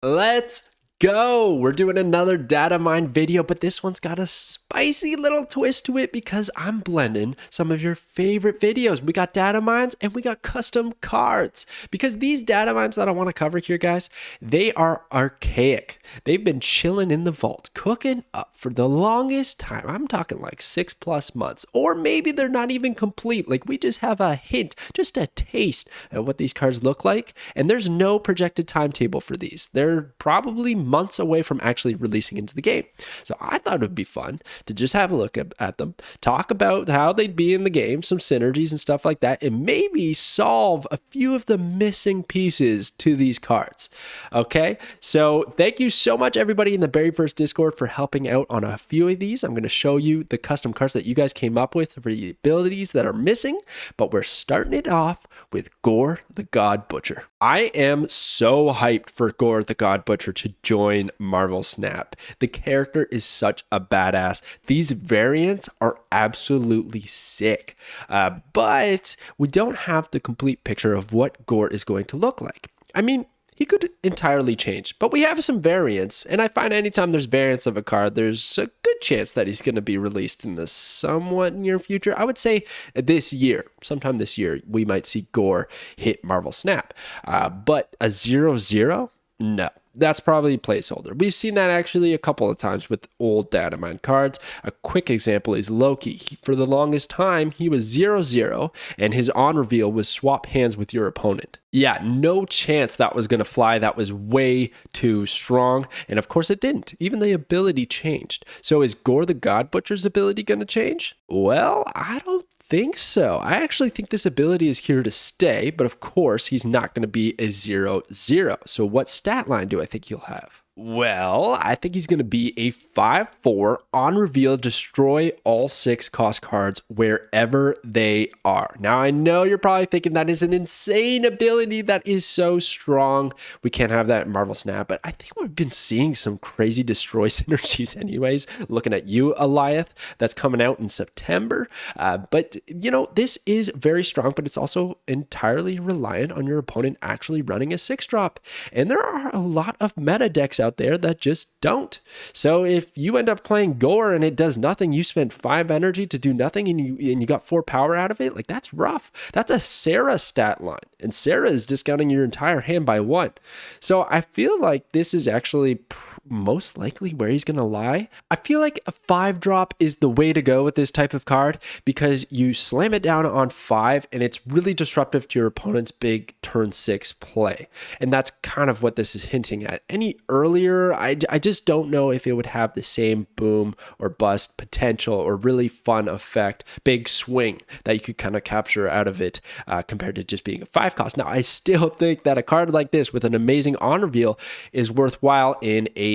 Let's go. We're doing another Datamine video, but this one's got a spicy little twist to it because I'm blending some of your favorite videos. We got datamines and we got custom cards because these datamines that I want to cover here, guys, they are archaic. They've been chilling in the vault, cooking up for the longest time. I'm talking like 6+ months, or maybe they're not even complete. Like we just have a hint, just a taste of what these cards look like. And there's no projected timetable for these. They're probably months away from actually releasing into the game. So I thought it would be fun to just have a look at them, talk about how they'd be in the game, some synergies and stuff like that, and maybe solve a few of the missing pieces to these cards. Okay, so thank you so much everybody in the Berryverse Discord for helping out on a few of these. I'm going to show you the custom cards that you guys came up with for the abilities that are missing, but we're starting it off with GORR the God Butcher. I am so hyped for GORR the God Butcher to join Marvel Snap. The character is such a badass. These variants are absolutely sick, but we don't have the complete picture of what GORR is going to look like. I mean, he could entirely change, but we have some variants, and I find anytime there's variants of a card, there's a good chance that he's going to be released in the somewhat near future. I would say this year, sometime this year, we might see GORR hit Marvel Snap, but a 0/0? No. That's probably a placeholder. We've seen that actually a couple of times with old Datamine cards. A quick example is Loki. For the longest time, he was 0/0, and his on reveal was swap hands with your opponent. Yeah, no chance that was going to fly. That was way too strong. And of course it didn't. Even the ability changed. So is GORR the God Butcher's ability going to change? Well, I don't think so. I actually think this ability is here to stay, but of course he's not going to be a 0/0. So what stat line do I think he'll have? Well, I think he's going to be a 5/4 on reveal, destroy all 6 cost cards wherever they are. Now, I know you're probably thinking that is an insane ability that is so strong. We can't have that in Marvel Snap, but I think we've been seeing some crazy destroy synergies anyways. Looking at you, Eliath, that's coming out in September. But, you know, this is very strong, but it's also entirely reliant on your opponent actually running a 6-drop. And there are a lot of meta decks out there that just don't. So if you end up playing GORR and it does nothing, you spend 5 energy to do nothing and you got 4 power out of it, like that's rough. That's a Sarah stat line, and Sarah is discounting your entire hand by 1. So I feel like this is actually most likely where he's going to lie. I feel like a 5-drop is the way to go with this type of card because you slam it down on 5 and it's really disruptive to your opponent's big turn 6 play. And that's kind of what this is hinting at. Any earlier, I just don't know if it would have the same boom or bust potential or really fun effect, big swing that you could kind of capture out of it compared to just being a 5 cost. Now, I still think that a card like this with an amazing on reveal is worthwhile in a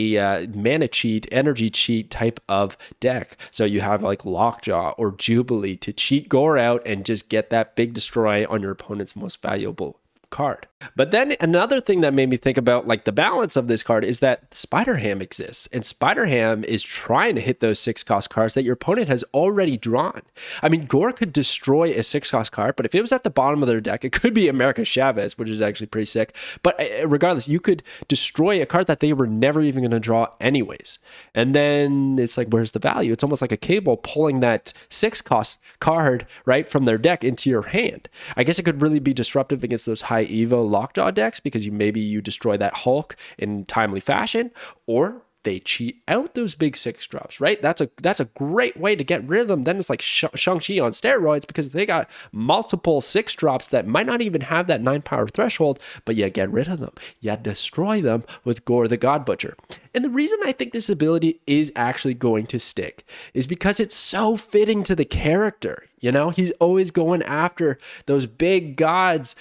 mana cheat, energy cheat type of deck. So you have like Lockjaw or Jubilee to cheat GORR out and just get that big destroy on your opponent's most valuable card. But then another thing that made me think about like the balance of this card is that Spider Ham exists, and Spider Ham is trying to hit those 6-cost cards that your opponent has already drawn. I mean, GORR could destroy a 6-cost card, but if it was at the bottom of their deck, it could be America Chavez, which is actually pretty sick. But regardless, you could destroy a card that they were never even going to draw anyways. And then it's like, where's the value? It's almost like a cable pulling that 6-cost card right from their deck into your hand. I guess it could really be disruptive against those high Evo Lockjaw decks because maybe you destroy that Hulk in timely fashion, or they cheat out those big 6-drops, right? That's a great way to get rid of them. Then it's like Shang-Chi on steroids because they got multiple 6-drops that might not even have that 9 power threshold, but you get rid of them. You destroy them with GORR the God Butcher. And the reason I think this ability is actually going to stick is because it's so fitting to the character. You know, he's always going after those big gods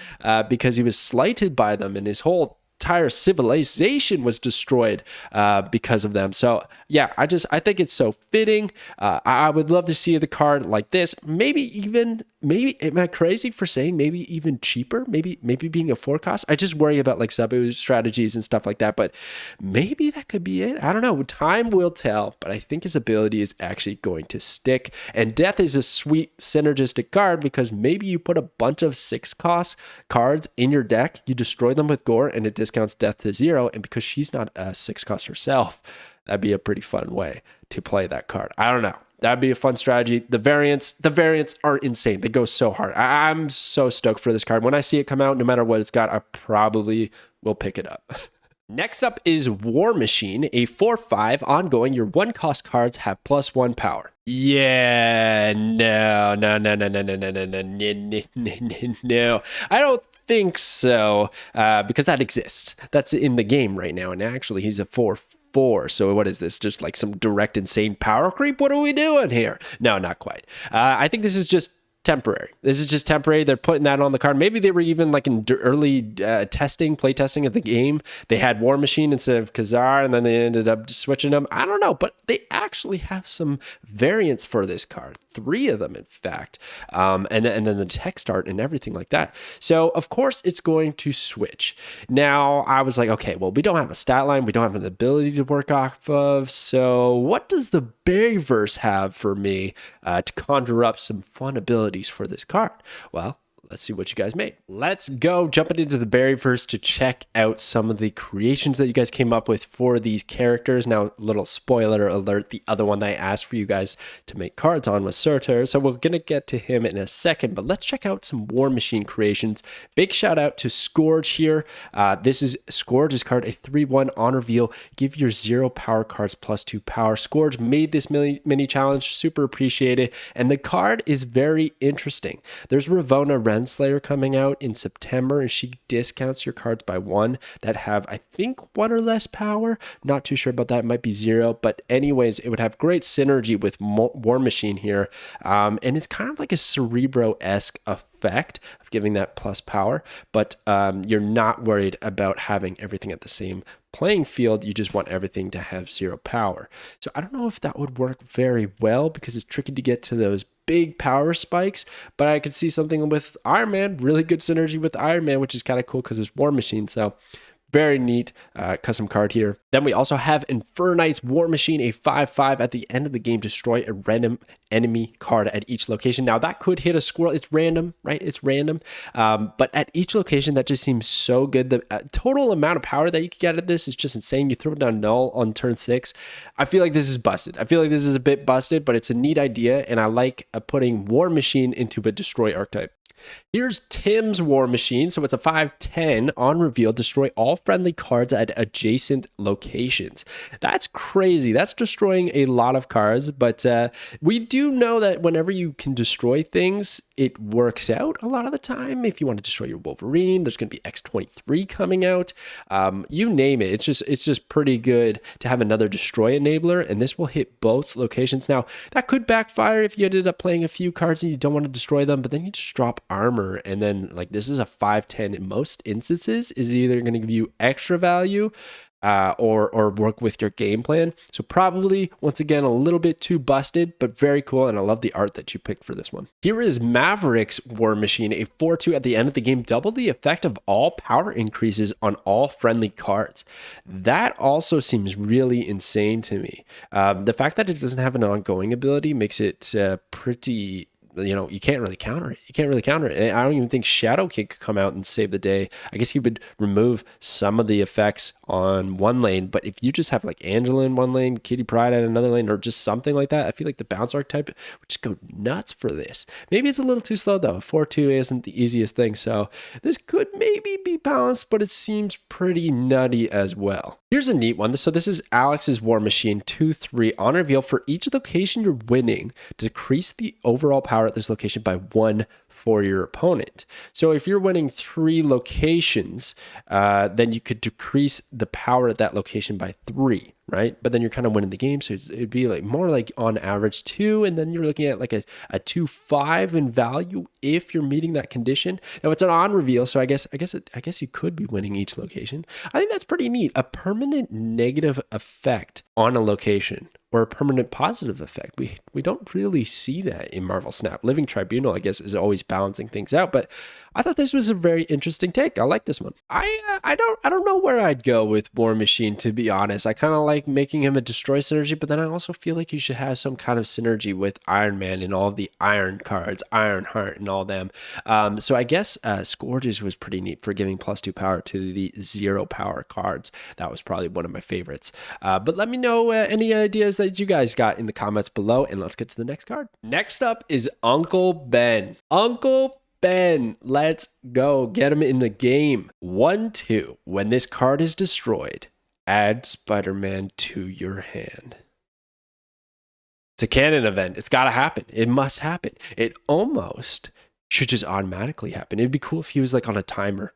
because he was slighted by them, and his whole entire civilization was destroyed because of them. So yeah, I think it's so fitting. I would love to see the card like this. Maybe am I crazy for saying maybe even cheaper? Maybe being a 4-cost. I just worry about like sub strategies and stuff like that, but maybe that could be it. I don't know. Time will tell, but I think his ability is actually going to stick. And Death is a sweet synergistic card because maybe you put a bunch of 6-cost cards in your deck, you destroy them with GORR, and it discounts death to 0, and because she's not a 6 cost herself, that'd be a pretty fun way to play that card. I don't know. That'd be a fun strategy. The variants are insane. They go so hard. I'm so stoked for this card. When I see it come out, no matter what it's got, I probably will pick it up. Next up is War Machine, a 4/5 ongoing. Your 1-cost cards have +1 power. Yeah, no. I don't think so, because that exists. That's in the game right now, and actually he's a 4/4. So what is this? Just like some direct insane power creep? What are we doing here? No, not quite. I think this is just temporary. This is just temporary. They're putting that on the card. Maybe they were even like in early play testing of the game. They had War Machine instead of Khazar, and then they ended up switching them. I don't know, but they actually have some variants for this card. 3 of them, in fact. And then the text art and everything like that. So, of course, it's going to switch. Now, I was like, okay, well, we don't have a stat line. We don't have an ability to work off of. So what does the Berryverse have for me to conjure up some fun abilities for this card? Well, let's see what you guys made. Let's go jumping into the Berryverse to check out some of the creations that you guys came up with for these characters. Now, little spoiler alert, the other one that I asked for you guys to make cards on was SURTUR, so we're going to get to him in a second, but let's check out some War Machine creations. Big shout out to Scourge here. This is Scourge's card, a 3/1 on reveal. Give your 0 power cards +2 power. Scourge made this mini challenge, super appreciated, and the card is very interesting. There's Ravonna Renslayer coming out in September, and she discounts your cards by 1 that have, I think, 1 or less power. Not too sure about that. It might be 0, but anyways, it would have great synergy with War Machine here, and it's kind of like a Cerebro-esque effect of giving that plus power, but you're not worried about having everything at the same playing field. You just want everything to have 0 power. So I don't know if that would work very well because it's tricky to get to those big power spikes, but I could see something with Iron Man, really good synergy with Iron Man, which is kind of cool because it's War Machine. So very neat custom card here. Then we also have Infernite's War Machine, a 5/5 at the end of the game. Destroy a random enemy card at each location. Now that could hit a squirrel. It's random, right? It's random. But at each location, that just seems so good. The total amount of power that you could get at this is just insane. You throw it down null on turn 6. I feel like this is busted. I feel like this is a bit busted, but it's a neat idea. And I like putting War Machine into a destroy archetype. Here's Tim's War Machine. So it's a 5/10 on reveal. Destroy all friendly cards at adjacent locations. That's crazy. That's destroying a lot of cards, but we do know that whenever you can destroy things, it works out a lot of the time. If you want to destroy your Wolverine, there's going to be X-23 coming out. You name it. It's just pretty good to have another destroy enabler, and this will hit both locations. Now, that could backfire if you ended up playing a few cards and you don't want to destroy them, but then you just drop armor, and then like this is a 5/10 in most instances is either going to give you extra value or work with your game plan. So probably, once again, a little bit too busted, but very cool, and I love the art that you picked for this one. Here is Maverick's War Machine, a 4/2 at the end of the game. Double the effect of all power increases on all friendly cards. That also seems really insane to me. The fact that it doesn't have an ongoing ability makes it pretty... you can't really counter it. You can't really counter it. I don't even think Shadow King could come out and save the day. I guess he would remove some of the effects on one lane, but if you just have like Angela in one lane, Kitty Pryde at another lane, or just something like that, I feel like the bounce archetype would just go nuts for this. Maybe it's a little too slow though. 4/2 isn't the easiest thing, so this could maybe be balanced, but it seems pretty nutty as well. Here's a neat one. So this is Alex's War Machine, 2/3 on reveal. For each location you're winning, decrease the overall power at this location by 1 for your opponent. So if you're winning 3 locations, then you could decrease the power at that location by 3, right? But then you're kind of winning the game, so it'd be like more like on average 2, and then you're looking at like a 2/5 in value if you're meeting that condition. Now it's an on reveal, so I guess you could be winning each location. I think that's pretty neat. A permanent negative effect on a location, or a permanent positive effect. We don't really see that in Marvel Snap. Living Tribunal, I guess, is always balancing things out, but I thought this was a very interesting take. I like this one. I don't know where I'd go with War Machine, to be honest. I kind of like making him a destroy synergy, but then I also feel like you should have some kind of synergy with Iron Man and all of the Iron cards, Ironheart and all them. So I guess Scourges was pretty neat for giving +2 power to the 0 power cards. That was probably one of my favorites. But let me know any ideas that you guys got in the comments below, and let's get to the next card. Next up is Uncle Ben. Uncle Ben, let's go. Get him in the game. 1/2. When this card is destroyed, add Spider-Man to your hand. It's a canon event. It's got to happen. It must happen. It almost should just automatically happen. It'd be cool if he was like on a timer.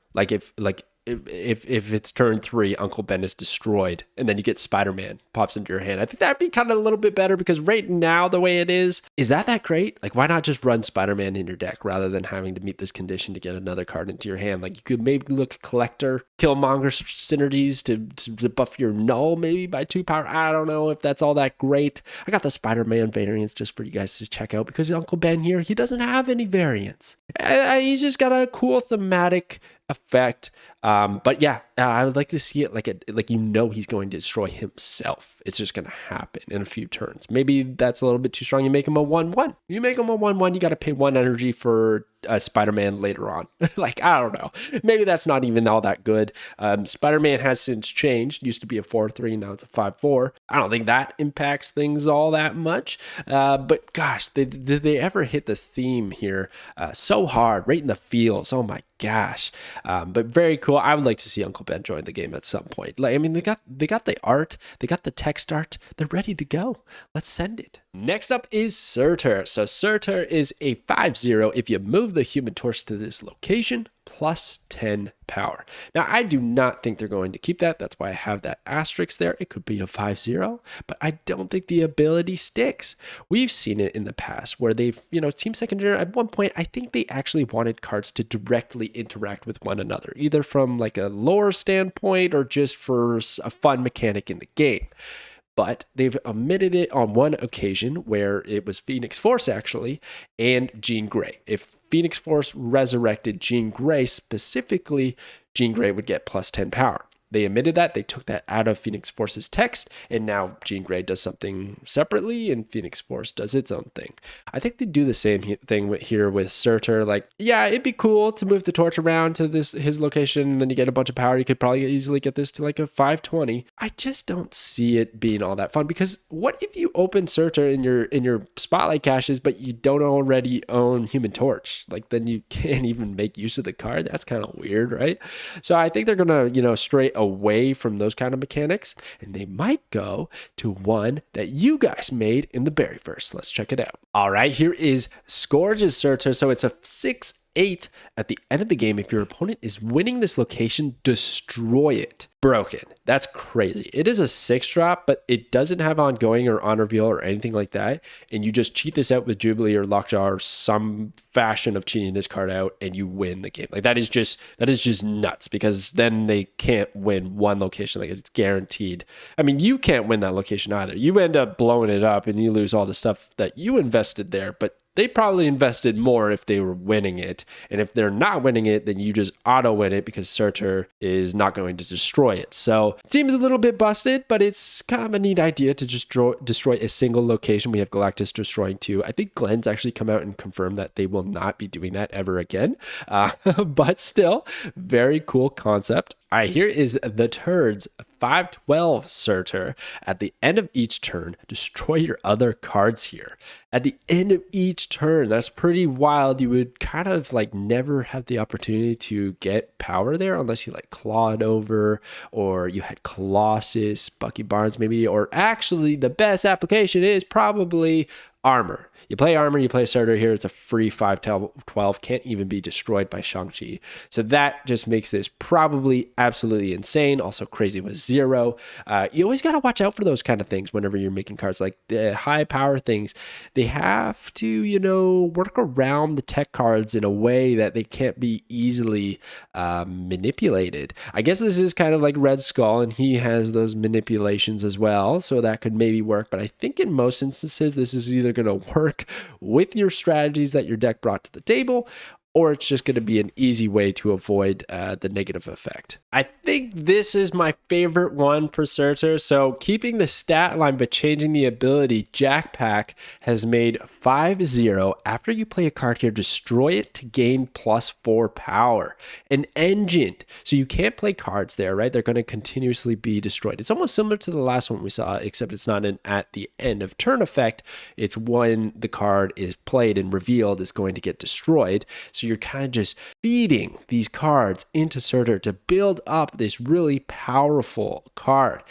If it's turn 3, Uncle Ben is destroyed, and then you get Spider-Man pops into your hand. I think that'd be kind of a little bit better, because right now the way it is that great? Like, why not just run Spider-Man in your deck rather than having to meet this condition to get another card into your hand? Like, you could maybe look at Collector, Killmonger synergies to buff your Null maybe by 2 power. I don't know if that's all that great. I got the Spider-Man variants just for you guys to check out, because Uncle Ben here, he doesn't have any variants. He's just got a cool thematic effect. But yeah, I would like to see it like he's going to destroy himself. It's just going to happen in a few turns. Maybe that's a little bit too strong. You make him a 1/1. You make him a 1/1, you got to pay 1 energy for Spider-Man later on. Like, I don't know. Maybe that's not even all that good. Spider-Man has since changed. Used to be a 4/3, now it's a 5/4. I don't think that impacts things all that much. But gosh, did they ever hit the theme here so hard, right in the feels? Oh my gosh. But very cool. I would like to see Uncle Ben join the game at some point. Like, I mean, they got the art, they got the text art, they're ready to go. Let's send it. Next up is SURTUR. So SURTUR is a 5/0. If you move the Human Torch to this location, +10 power. Now, I do not think they're going to keep that. That's why I have that asterisk there. It could be a 5/0, but I don't think the ability sticks. We've seen it in the past where they've, Team Secondary, at one point, I think they actually wanted cards to directly interact with one another, either from like a lore standpoint or just for a fun mechanic in the game. But they've omitted it on one occasion where it was Phoenix Force, actually, and Jean Grey. If Phoenix Force resurrected Jean Grey specifically, Jean Grey would get +10 power. They omitted that. They took that out of Phoenix Force's text, and now Jean Grey does something separately, and Phoenix Force does its own thing. I think they do the same thing here with SURTUR. Like, yeah, it'd be cool to move the torch around to his location, and then you get a bunch of power. You could probably easily get this to like a 5/20. I just don't see it being all that fun, because what if you open SURTUR in your spotlight caches, but you don't already own Human Torch? Like, then you can't even make use of the card. That's kind of weird, right? So I think they're gonna, stray away from those kind of mechanics, and they might go to one that you guys made in the Berryverse. Let's check it out. All right, here is Scourge's SURTUR. So it's a 6/8. At the end of the game, if your opponent is winning this location, destroy it. Broken. That's crazy. It is a 6-drop, but it doesn't have ongoing or on reveal or anything like that. And you just cheat this out with Jubilee or Lockjaw or some fashion of cheating this card out, and you win the game. Like, that is just nuts, because then they can't win one location. Like, it's guaranteed. I mean, you can't win that location either. You end up blowing it up and you lose all the stuff that you invested there, but they probably invested more if they were winning it. And if they're not winning it, then you just auto win it, because SURTUR is not going to destroy it. So it seems a little bit busted, but it's kind of a neat idea to just destroy a single location. We have Galactus destroying 2. I think Glenn's actually come out and confirmed that they will not be doing that ever again. But still, very cool concept. All right, here is the Turds 5/12 SURTUR. At the end of each turn, destroy your other cards here. At the end of each turn, that's pretty wild. You would kind of like never have the opportunity to get power there unless you like clawed over, or you had Colossus, Bucky Barnes maybe, or actually the best application is probably Armor. You play Armor, you play SURTUR here. It's a free 5/12. Can't even be destroyed by Shang-Chi. So that just makes this probably absolutely insane. Also crazy with 0. You always got to watch out for those kind of things whenever you're making cards. Like the high power things, they have to, work around the tech cards in a way that they can't be easily manipulated. I guess this is kind of like Red Skull, and he has those manipulations as well. So that could maybe work. But I think in most instances, this is either going to work with your strategies that your deck brought to the table, or it's just going to be an easy way to avoid the negative effect. I think this is my favorite one for SURTUR. So keeping the stat line but changing the ability, Jackpack has made 5-0. After you play a card here, destroy it to gain +4 power. An engine. So you can't play cards there, right? They're going to continuously be destroyed. It's almost similar to the last one we saw, except it's not an at the end of turn effect. It's when the card is played and revealed is going to get destroyed. So you're kind of just feeding these cards into SURTUR to build up this really powerful card.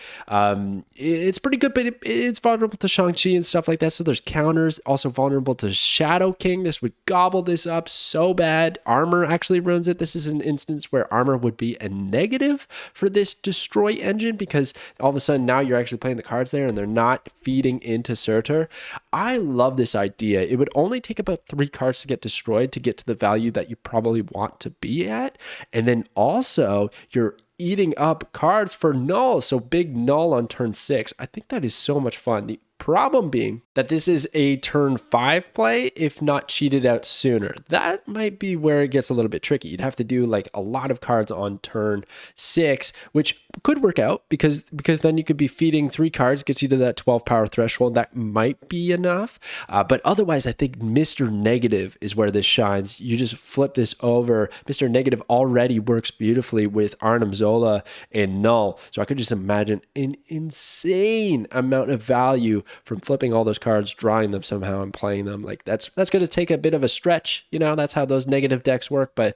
It's pretty good, but it's vulnerable to Shang-Chi and stuff like that. So there's counters. Also vulnerable to Shadow King. This would gobble this up so bad. Armor actually ruins it. This is an instance where armor would be a negative for this destroy engine, because all of a sudden now you're actually playing the cards there and they're not feeding into SURTUR. I love this idea. It would only take about 3 cards to get destroyed to get to the value that you probably want to be at. And then also you're eating up cards for null. So big null on turn 6. I think that is so much fun. The problem being that this is a turn 5 play if not cheated out sooner. That might be where it gets a little bit tricky. You'd have to do like a lot of cards on turn 6, which could work out because then you could be feeding 3 cards, gets you to that 12 power threshold. That might be enough. But otherwise, I think Mr. Negative is where this shines. You just flip this over. Mr. Negative already works beautifully with Arnim Zola and Null. So I could just imagine an insane amount of value from flipping all those cards, drawing them somehow and playing them. Like that's going to take a bit of a stretch, you know, that's how those negative decks work, but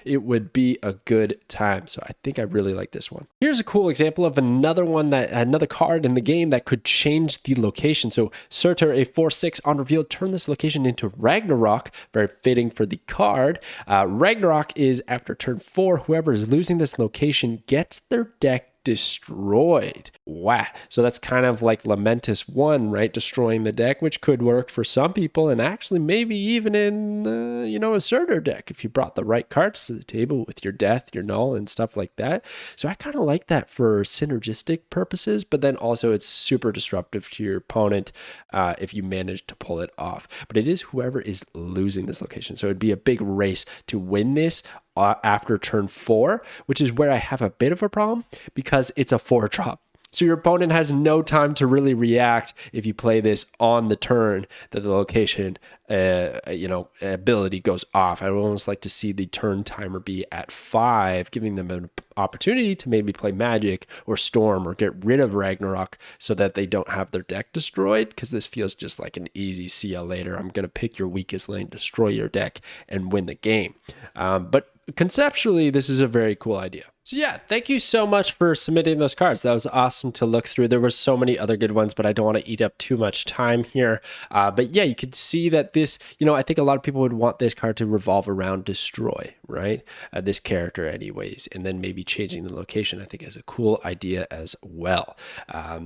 it would be a good time. So I think I really like this one. Here's a cool example of another card in the game that could change the location. So SURTUR, a 4/6 on reveal, turn this location into Ragnarok. Very fitting for the card. Ragnarok is after turn 4, whoever is losing this location gets their deck destroyed. Wow. So that's kind of like Lamentus 1, right? Destroying the deck, which could work for some people, and actually maybe even in, a SURTUR deck if you brought the right cards to the table with your death, your null, and stuff like that. So I kind of like that for synergistic purposes, but then also it's super disruptive to your opponent if you manage to pull it off. But it is whoever is losing this location. So it'd be a big race to win this after turn 4, which is where I have a bit of a problem because it's a 4-drop. So your opponent has no time to really react if you play this on the turn that the location, ability goes off. I would almost like to see the turn timer be at 5, giving them an opportunity to maybe play Magic or Storm or get rid of Ragnarok so that they don't have their deck destroyed, because this feels just like an easy see ya later. I'm going to pick your weakest lane, destroy your deck, and win the game. But conceptually, this is a very cool idea. So yeah, thank you so much for submitting those cards. That was awesome to look through. There were so many other good ones, but I don't want to eat up too much time here. But yeah, you could see that this, I think a lot of people would want this card to revolve around destroy, right? This character anyways, and then maybe changing the location, I think is a cool idea as well.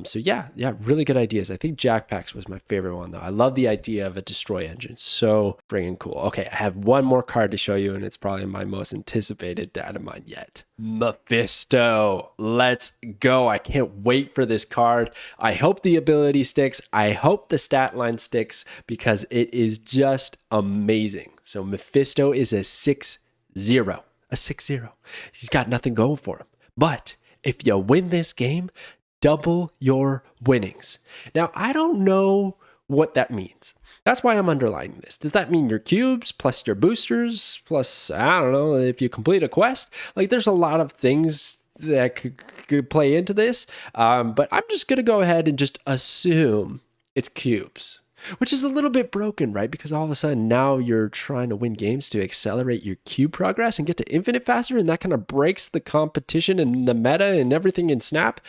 So yeah, really good ideas. I think Jackpacks was my favorite one though. I love the idea of a destroy engine. So friggin' cool. Okay, I have one more card to show you, and it's probably my most anticipated Datamine yet. Mephisto. Let's go. I can't wait for this card. I hope the ability sticks. I hope the stat line sticks because it is just amazing. So Mephisto is a 6-0. A 6-0. He's got nothing going for him. But if you win this game, double your winnings. Now, I don't know what that means. That's why I'm underlining this. Does that mean your cubes plus your boosters plus, I don't know, if you complete a quest? Like, there's a lot of things that could play into this. But I'm just going to go ahead and just assume it's cubes, which is a little bit broken, right? Because all of a sudden now you're trying to win games to accelerate your cube progress and get to infinite faster. And that kind of breaks the competition and the meta and everything in Snap.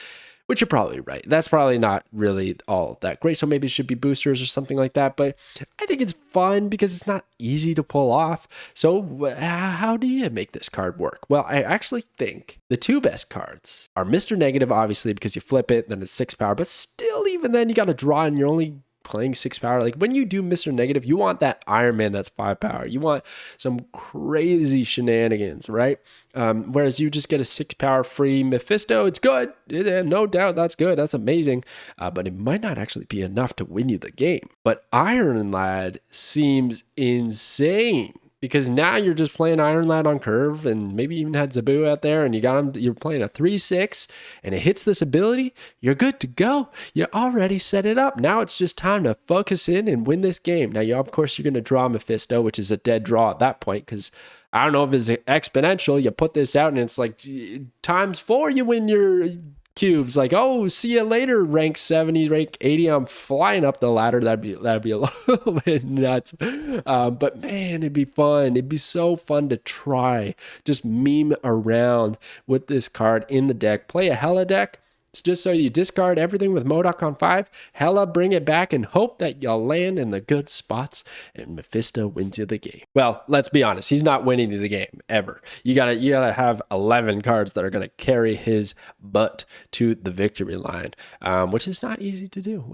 Which you're probably right. That's probably not really all that great. So maybe it should be boosters or something like that. But I think it's fun because it's not easy to pull off. So how do you make this card work? Well, I actually think the 2 best cards are Mr. Negative, obviously, because you flip it, then it's 6 power. But still, even then, you got to draw and you're only playing 6 power. Like when you do Mr. Negative, you want that Iron Man that's 5 power. You want some crazy shenanigans, right? Whereas you just get a 6 power free Mephisto, it's good. No doubt that's good. That's amazing. But it might not actually be enough to win you the game. But Iron Lad seems insane because now you're just playing Iron Lad on curve, and maybe even had Zabu out there, and you got him. You're playing a 3/6, and it hits this ability. You're good to go. You already set it up. Now it's just time to focus in and win this game. Now, of course, you're going to draw Mephisto, which is a dead draw at that point, because I don't know if it's exponential. You put this out, and it's like ×4. You win your cubes. Like, oh, see you later, rank 70, rank 80. I'm flying up the ladder. That'd be a little bit nuts. But man, it'd be fun. It'd be so fun to try. Just meme around with this card in the deck. Play a Hela deck. It's just so you discard everything with MODOK on 5, Hela bring it back, and hope that you'll land in the good spots, and Mephisto wins you the game. Well, let's be honest, he's not winning you the game, ever. You gotta have 11 cards that are gonna carry his butt to the victory line, which is not easy to do,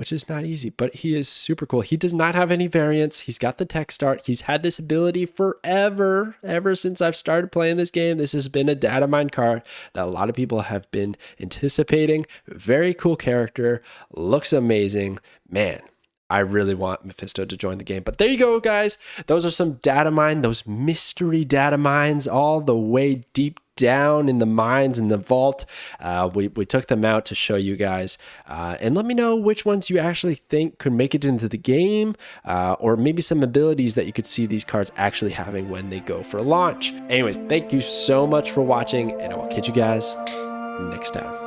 but he is super cool. He does not have any variants. He's got the text art. He's had this ability forever, ever since I've started playing this game. This has been a Datamine card that a lot of people have been anticipating. Very cool character, looks amazing. Man, I really want Mephisto to join the game. But there you go, guys. Those are some Datamine, those mystery Datamines, all the way deep down in the mines in the vault. We took them out to show you guys, and let me know which ones you actually think could make it into the game, or maybe some abilities that you could see these cards actually having when they go for launch. Anyways, thank you so much for watching, and I will catch you guys next time.